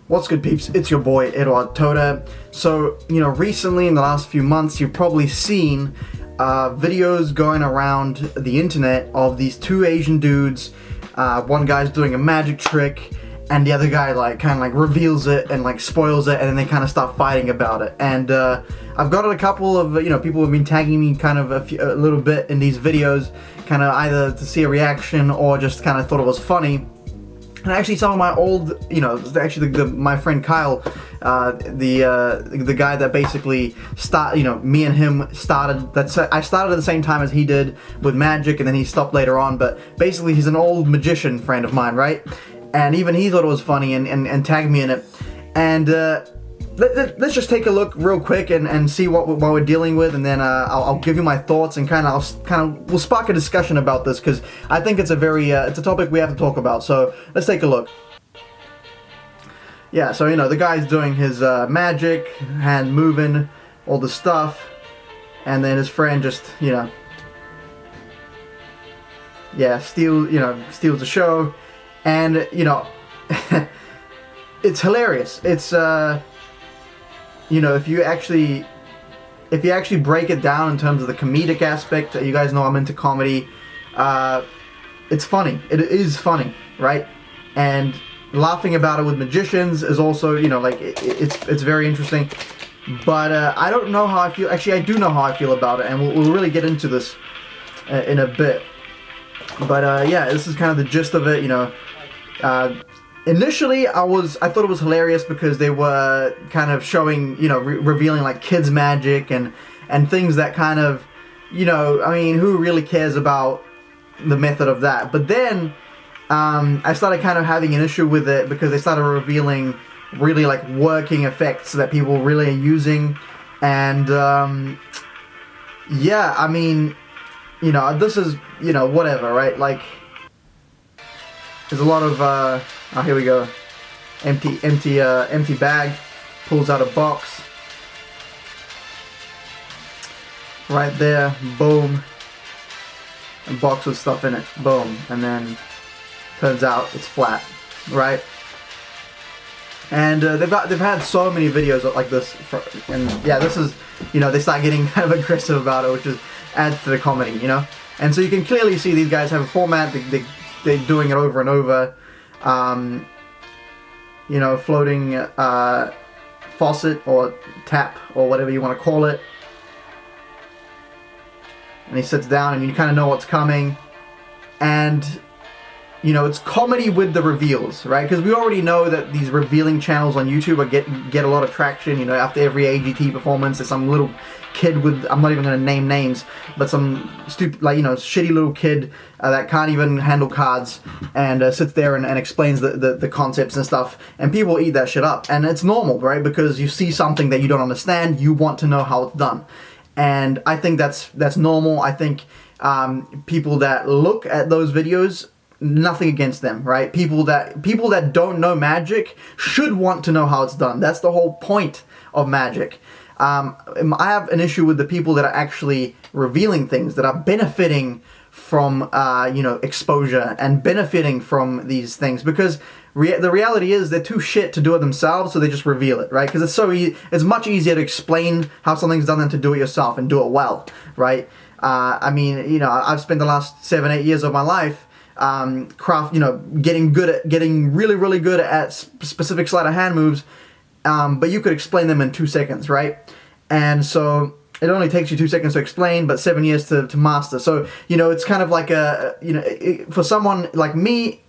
What's good, peeps? It's your boy, Eduard Todor. So, recently in the last few months, you've probably seen videos going around the internet of these two Asian dudes. One guy's doing a magic trick, and the other guy kind of reveals it and spoils it, and then they kind of start fighting about it. And I've got a couple of people have been tagging me kind of a little bit in these videos, kind of either to see a reaction or just kind of thought it was funny. And actually, some of my old, my friend Kyle, the guy that basically me and him started. I started at the same time as he did with magic, and then he stopped later on. But basically, he's an old magician friend of mine, right? And even he thought it was funny and tagged me in it. And let's just take a look real quick and see what we're dealing with, and then I'll give you my thoughts and we'll spark a discussion about this, because I think it's it's a topic we have to talk about. So let's take a look. Yeah, so the guy's doing his magic, hand moving, all the stuff, and then his friend just steals the show, and it's hilarious. It's if you actually break it down in terms of the comedic aspect, you guys know I'm into comedy, it's funny. It is funny, right? And laughing about it with magicians is also, it's very interesting. But I don't know how I feel. Actually, I do know how I feel about it, and we'll really get into this in a bit. But yeah, this is kind of the gist of it, Initially, I thought it was hilarious because they were kind of showing, revealing kids' magic and things that kind of, who really cares about the method of that? But then I started kind of having an issue with it because they started revealing really working effects that people really are using, and yeah, this is whatever, right? There's a lot of oh, here we go. Empty bag. Pulls out a box. Right there. Boom. A box with stuff in it. Boom. And then turns out it's flat. Right? And they've had so many videos like this. And yeah, this is, they start getting kind of aggressive about it, which adds to the comedy, And so you can clearly see these guys have a format. They're doing it over and over. Floating faucet or tap or whatever you want to call it. And he sits down and you kind of know what's coming. And, it's comedy with the reveals, right? Because we already know that these revealing channels on YouTube get a lot of traction. After every AGT performance, there's some little kid with, I'm not even going to name names, but some stupid, shitty little kid that can't even handle cards, and sits there and explains the concepts and stuff, and people eat that shit up. And it's normal, right? Because you see something that you don't understand, you want to know how it's done. And I think that's normal. I think people that look at those videos, nothing against them, right? People that don't know magic should want to know how it's done. That's the whole point of magic. I have an issue with the people that are actually revealing things, that are benefiting from exposure and benefiting from these things, because the reality is they're too shit to do it themselves, so they just reveal it, right? Because it's much easier to explain how something's done than to do it yourself and do it well, right? I've spent the last 7-8 years of my life getting really, really good at specific sleight of hand moves, but you could explain them in 2 seconds, right? And so it only takes you 2 seconds to explain, but 7 years to master. So, it's kind of like for someone like me,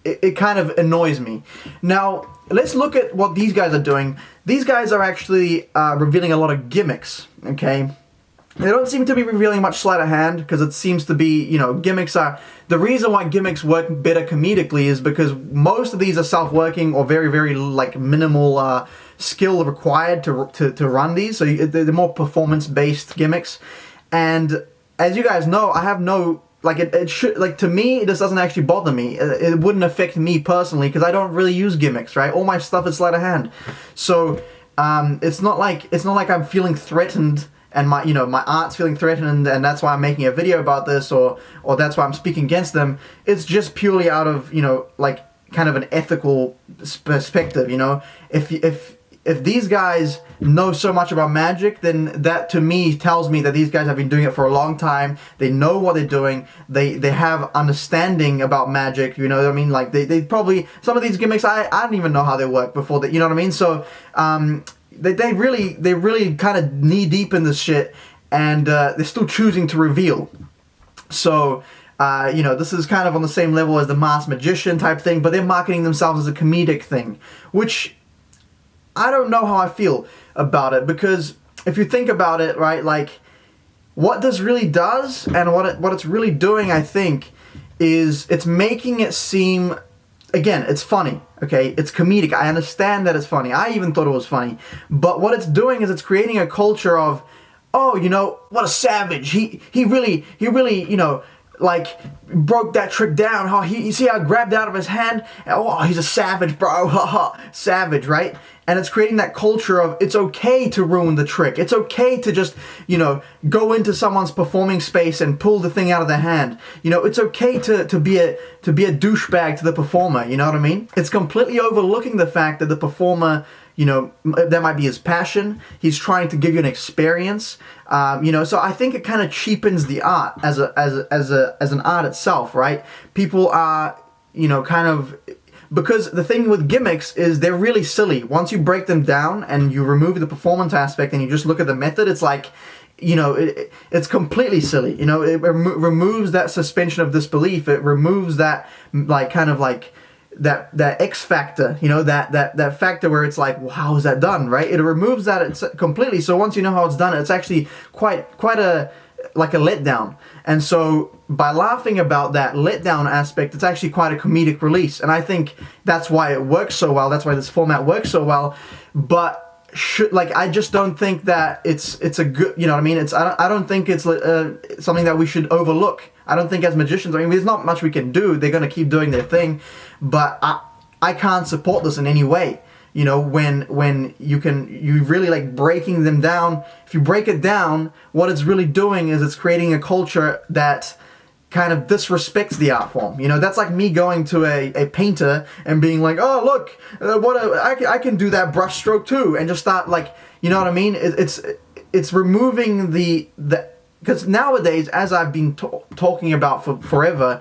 it kind of annoys me. Now, let's look at what these guys are doing. These guys are actually revealing a lot of gimmicks, okay? They don't seem to be revealing much sleight of hand, because it seems to be, gimmicks are... The reason why gimmicks work better comedically is because most of these are self-working or very, very, minimal skill required to run these. So they're more performance-based gimmicks. And as you guys know, I have no... it should... to me, this doesn't actually bother me. It wouldn't affect me personally, because I don't really use gimmicks, right? All my stuff is sleight of hand. So, it's not like I'm feeling threatened, and my art's feeling threatened, and that's why I'm making a video about this, or that's why I'm speaking against them. It's just purely out of, kind of an ethical perspective. You know, if these guys know so much about magic, then that to me tells me that these guys have been doing it for a long time. They know what they're doing. They have understanding about magic. You know what I mean? Like they probably, some of these gimmicks I don't even know how they work before that. You know what I mean? So they really kind of knee deep in this shit, and they're still choosing to reveal. So you know, this is kind of on the same level as the masked magician type thing, but they're marketing themselves as a comedic thing, which I don't know how I feel about it, because if you think about it, right, like what this really does and what it's really doing, I think, is it's making it seem, again, it's funny, okay, it's comedic. I understand that it's funny. I even thought it was funny, but what it's doing is it's creating a culture of, oh, you know, what a savage. He really, you know, like broke that trick down. How you see how I grabbed out of his hand? Oh, he's a savage, bro. Haha, savage, right? And it's creating that culture of it's okay to ruin the trick. It's okay to just, you know, go into someone's performing space and pull the thing out of their hand. You know, it's okay to be a douchebag to the performer. You know what I mean? It's completely overlooking the fact that the performer, you know, that might be his passion. He's trying to give you an experience. You know, so I think it kind of cheapens the art as an art itself, right? People are, you know, kind of, because the thing with gimmicks is they're really silly. Once you break them down and you remove the performance aspect and you just look at the method, it's like, you know, it's completely silly. You know, it removes that suspension of disbelief. It removes that, like, kind of like that X factor, you know, that factor where it's like, well, how is that done, right? It removes that completely. So once you know how it's done, it's actually quite a like a letdown. And so by laughing about that letdown aspect, it's actually quite a comedic release. And I think that's why it works so well. That's why this format works so well. But I just don't think that it's a good, you know what I mean? I don't think it's something that we should overlook. I don't think as magicians, I mean, there's not much we can do. They're going to keep doing their thing, but I can't support this in any way. You know, when you really like breaking them down. If you break it down, what it's really doing is it's creating a culture that kind of disrespects the art form. You know, that's like me going to a painter and being like, oh, look, I can do that brush stroke too, and just start like, you know what I mean? It's removing the because nowadays, as I've been talking about for forever,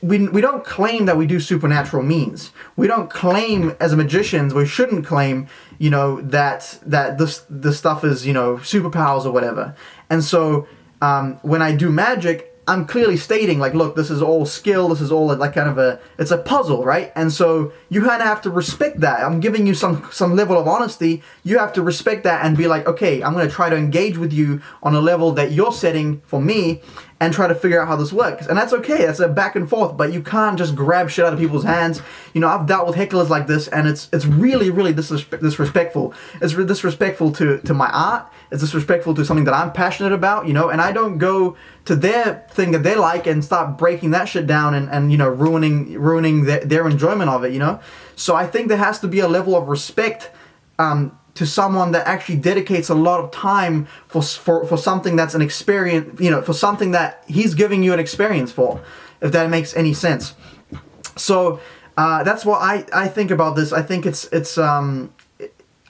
we don't claim that we do supernatural means. We don't claim as magicians, we shouldn't claim, you know, that this stuff is, you know, superpowers or whatever. And so when I do magic, I'm clearly stating, like, look, this is all skill, this is all like kind of it's a puzzle, right? And so you kind of have to respect that. I'm giving you some level of honesty. You have to respect that and be like, okay, I'm going to try to engage with you on a level that you're setting for me and try to figure out how this works. And that's okay, that's a back and forth, but you can't just grab shit out of people's hands. You know, I've dealt with hecklers like this, and it's really, really disrespectful. It's disrespectful to my art. It's disrespectful to something that I'm passionate about, you know, and I don't go to their thing that they like and start breaking that shit down and you know, ruining their enjoyment of it, you know. So I think there has to be a level of respect to someone that actually dedicates a lot of time for something that's an experience, you know, for something that he's giving you an experience for, if that makes any sense. So that's what I think about this. I think it's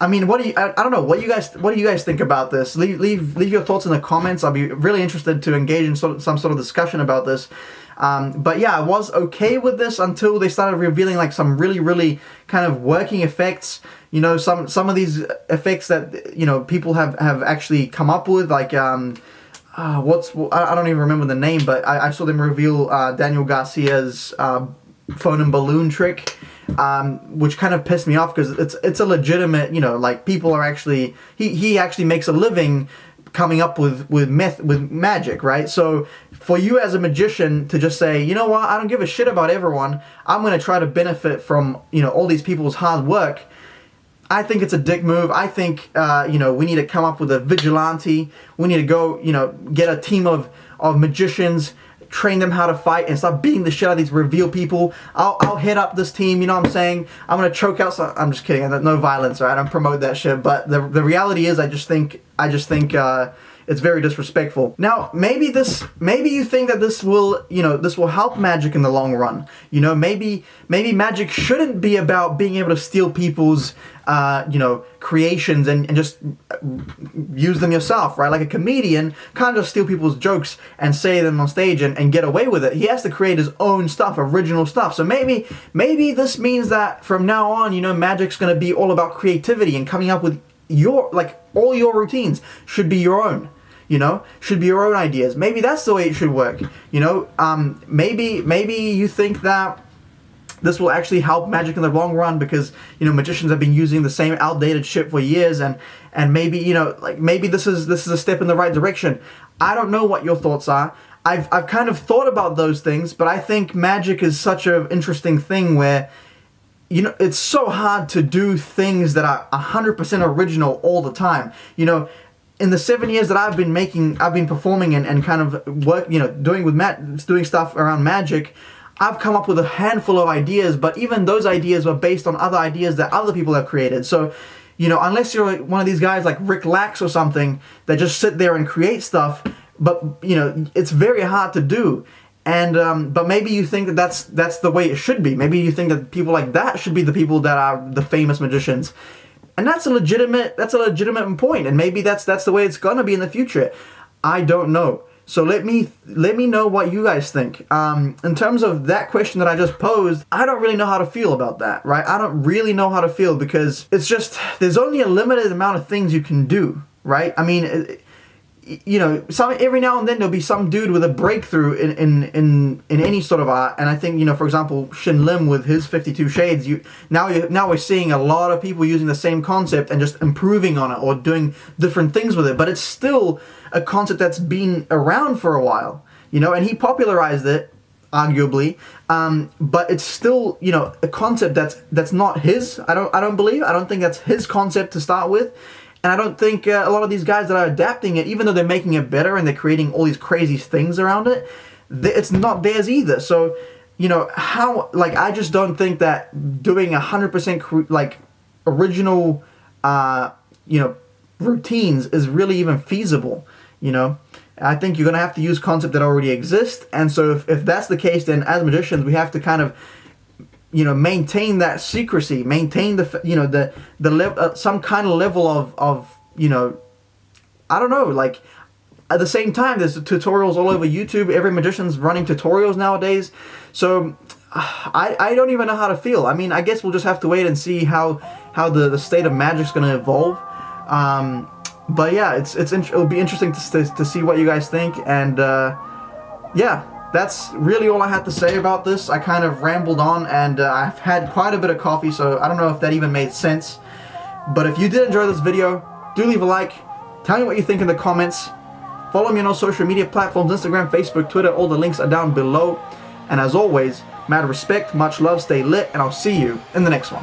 I mean, I don't know, what do you guys think about this? Leave your thoughts in the comments. I'll be really interested to engage in some sort of discussion about this. But yeah, I was okay with this until they started revealing like some really, really kind of working effects. You know, some of these effects that, you know, people have actually come up with, like I don't even remember the name, but I saw them reveal Daniel Garcia's phone and balloon trick, which kind of pissed me off because it's a legitimate, you know, like people are actually, he actually makes a living coming up with magic, right? So for you as a magician to just say, you know what, I don't give a shit about everyone, I'm going to try to benefit from, you know, all these people's hard work, I think it's a dick move. I think, you know, we need to come up with a vigilante. We need to go, you know, get a team of magicians, train them how to fight, and start beating the shit out of these reveal people. I'll head up this team, you know what I'm saying? I'm going to choke out some, I'm just kidding, no violence, right? I don't promote that shit, but the reality is I just think it's very disrespectful. Now, maybe you think that this will, this will help Magic in the long run. Maybe Magic shouldn't be about being able to steal people's, creations and just use them yourself, right? Like a comedian can't just steal people's jokes and say them on stage and get away with it. He has to create his own stuff, original stuff. So maybe this means that from now on, Magic's going to be all about creativity and coming up with all your routines should be your own. Should be your own ideas. Maybe that's the way it should work. Maybe you think that this will actually help Magic in the long run because magicians have been using the same outdated shit for years, and maybe maybe this is a step in the right direction. I don't know what your thoughts are. I've kind of thought about those things, but I think Magic is such an interesting thing where it's so hard to do things that are 100% original all the time. In the 7 years that I've been performing and kind of doing stuff around Magic, I've come up with a handful of ideas, but even those ideas were based on other ideas that other people have created. So, unless you're one of these guys like Rick Lax or something that just sit there and create stuff, but it's very hard to do. And but maybe you think that that's the way it should be. Maybe you think that people like that should be the people that are the famous magicians. And that's a legitimate point, and maybe that's the way it's gonna be in the future. I don't know. So let me know what you guys think. In terms of that question that I just posed, I don't really know how to feel about that, right? I don't really know how to feel because it's just there's only a limited amount of things you can do, right? I mean, every now and then there'll be some dude with a breakthrough in any sort of art, and I think for example Shin Lim with his 52 Shades, now we're seeing a lot of people using the same concept and just improving on it or doing different things with it, but it's still a concept that's been around for a while, and he popularized it arguably, but it's still a concept that's not his. I don't think that's his concept to start with. And I don't think a lot of these guys that are adapting it, even though they're making it better and they're creating all these crazy things around it, it's not theirs either. So, I just don't think that doing 100% original, routines is really even feasible. I think you're gonna have to use concepts that already exist. And so if that's the case, then as magicians, we have to kind of maintain that secrecy, maintain the level, some kind of level of I don't know, like at the same time there's tutorials all over YouTube. Every magician's running tutorials nowadays. So I don't even know how to feel. I mean, I guess we'll just have to wait and see how the state of Magic's going to evolve. But yeah, it'll be interesting to see what you guys think, and yeah. That's really all I had to say about this. I kind of rambled on, and I've had quite a bit of coffee, so I don't know if that even made sense. But if you did enjoy this video, do leave a like. Tell me what you think in the comments. Follow me on all social media platforms, Instagram, Facebook, Twitter. All the links are down below. And as always, mad respect, much love, stay lit, and I'll see you in the next one.